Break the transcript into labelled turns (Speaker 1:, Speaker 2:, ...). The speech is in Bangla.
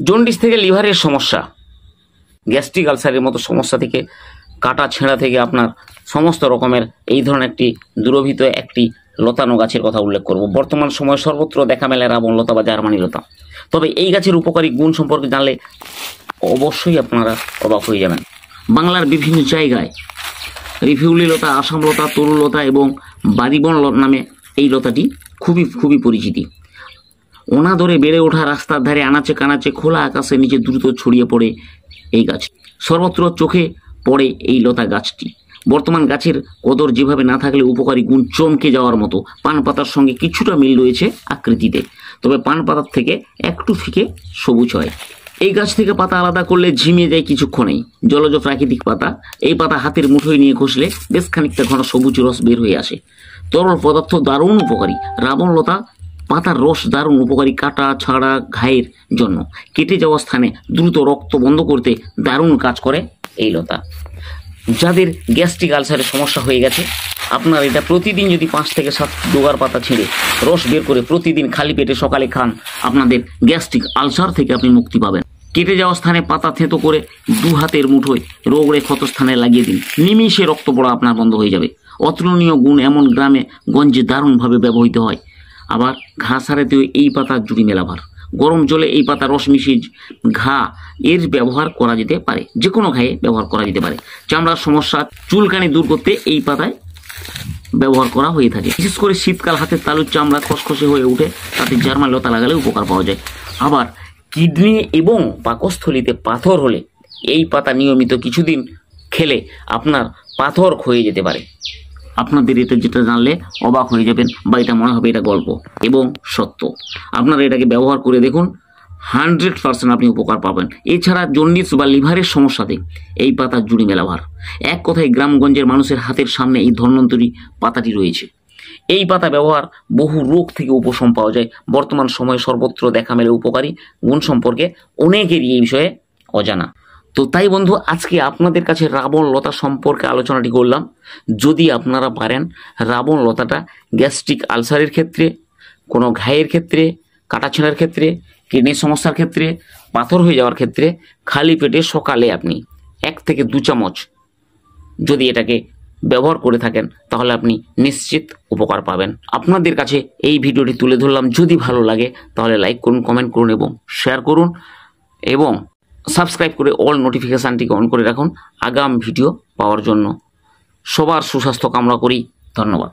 Speaker 1: জন্ডিস থেকে লিভারের সমস্যা, গ্যাস্ট্রিক আলসারের মতো সমস্যা থেকে, কাটা ছেঁড়া থেকে আপনার সমস্ত রকমের এই ধরনের একটি দুরভিত একটি লতানো গাছের কথা উল্লেখ করব। বর্তমান সময়ে সর্বত্র দেখা মেলে রাবণ লতা বা জার্মানি লতা। তবে এই গাছের উপকারী গুণ সম্পর্কে জানলে অবশ্যই আপনারা অবাক হয়ে যাবেন। বাংলার বিভিন্ন জায়গায় রিফিউলি লতা, আসাম লতা, তরুলতা এবং বাড়িবন নামে এই লতাটি খুবই পরিচিতি। অনাদরে বেড়ে ওঠা রাস্তার ধারে আনাচে কানাচে খোলা আকাশের নিচে দ্রুত ছড়িয়ে পড়ে এই গাছ। সর্বত্র চোখে পড়ে এই লতা গাছটি। বর্তমান গাছের কদর যেভাবে না থাকলে উপকারী গুণ চমকে যাওয়ার মতো। পান পাতার সঙ্গে কিছুটা মিল রয়েছে আকৃতিতে, তবে পান পাতার থেকে একটু ফিকে সবুজ হয়। এই গাছ থেকে পাতা আলাদা করলে ঝিমিয়ে যায় কিছুক্ষণেই। জলজ প্রাকৃতিক পাতা। এই পাতা হাতের মুঠোয় নিয়ে ঘষলে বেশ খানিকটা ঘন সবুজ রস বের হয়ে আসে। তরল পদার্থ দারুণ উপকারী। রাবণ লতা পাতার রস দারুণ উপকারী কাটা ছাড়া ঘায়ের জন্য। কেটে যাওয়া স্থানে দ্রুত রক্ত বন্ধ করতে দারুণ কাজ করে এই লতা। যাদের গ্যাস্ট্রিক আলসারের সমস্যা হয়ে গেছে, আপনার এটা প্রতিদিন যদি 5 থেকে 7 ডোগার পাতা ছেড়ে রস বের করে প্রতিদিন খালি পেটে সকালে খান, আপনাদের গ্যাস্ট্রিক আলসার থেকে আপনি মুক্তি পাবেন। কেটে যাওয়া স্থানে পাতা থেঁতো করে 2 হাতের মুঠোয় রোগড়ে ক্ষত স্থানে লাগিয়ে দিন, নিমিষে রক্ত পড়া আপনার বন্ধ হয়ে যাবে। অতুলনীয় গুণ এমন গ্রামে গঞ্জে দারুণভাবে ব্যবহৃত হয়। আবার ঘা সারাতেও এই পাতার জুড়ি মেলাভার। গরম জলে এই পাতা রস মিশিয়ে ঘা এর ব্যবহার করা যেতে পারে, যে কোনো ঘায়ে ব্যবহার করা যেতে পারে। চামড়ার সমস্যা, চুলকানি দূর করতে এই পাতায় ব্যবহার করা হয়ে থাকে। বিশেষ করে শীতকাল হাতের তালুর চামড়া খসখসে হয়ে উঠে তাতে জার্মান লতা লাগালে উপকার পাওয়া যায়। আবার কিডনি এবং পাকস্থলীতে পাথর হলে এই পাতা নিয়মিত কিছুদিন খেলে আপনার পাথর ক্ষয়ে যেতে পারে। আপনাদের এটা যেটা জানলে অবাক হয়ে যাবেন বা এটা মনে হবে এটা গল্প এবং সত্য। আপনারা এটাকে ব্যবহার করে দেখুন, 100% আপনি উপকার পাবেন। এছাড়া জন্ডিস বা লিভারের সমস্যাতে এই পাতার জুড়ি মেলাভার। এক কথায় গ্রামগঞ্জের মানুষের হাতের সামনে এই ধন্বন্তরী পাতাটি রয়েছে। এই পাতা ব্যবহার বহু রোগ থেকে উপশম পাওয়া যায়। বর্তমান সময়ে সর্বত্র দেখা মেলে উপকারী গুণ সম্পর্কে অনেকেরই এই বিষয়ে অজানা। তো তাই বন্ধু, আজকে আপনাদের কাছে রাবণ লতা সম্পর্কে আলোচনাটি করলাম। যদি আপনারা পারেন রাবণ লতাটা গ্যাস্ট্রিক আলসারের ক্ষেত্রে, কোনো ঘায়ের ক্ষেত্রে, কাটাছেঁড়ার ক্ষেত্রে, কিডনির সমস্যার ক্ষেত্রে, পাথর হয়ে যাওয়ার ক্ষেত্রে খালি পেটে সকালে আপনি 1 থেকে 2 চামচ যদি এটাকে ব্যবহার করে থাকেন, তাহলে আপনি নিশ্চিত উপকার পাবেন। আপনাদের কাছে এই ভিডিওটি তুলে ধরলাম। যদি ভালো লাগে তাহলে লাইক করুন, কমেন্ট করুন এবং শেয়ার করুন এবং সাবস্ক্রাইব করে অল নোটিফিকেশানটিকে অন করে রাখুন আগাম ভিডিও পাওয়ার জন্য। সবার সুস্বাস্থ্য কামনা করি। ধন্যবাদ।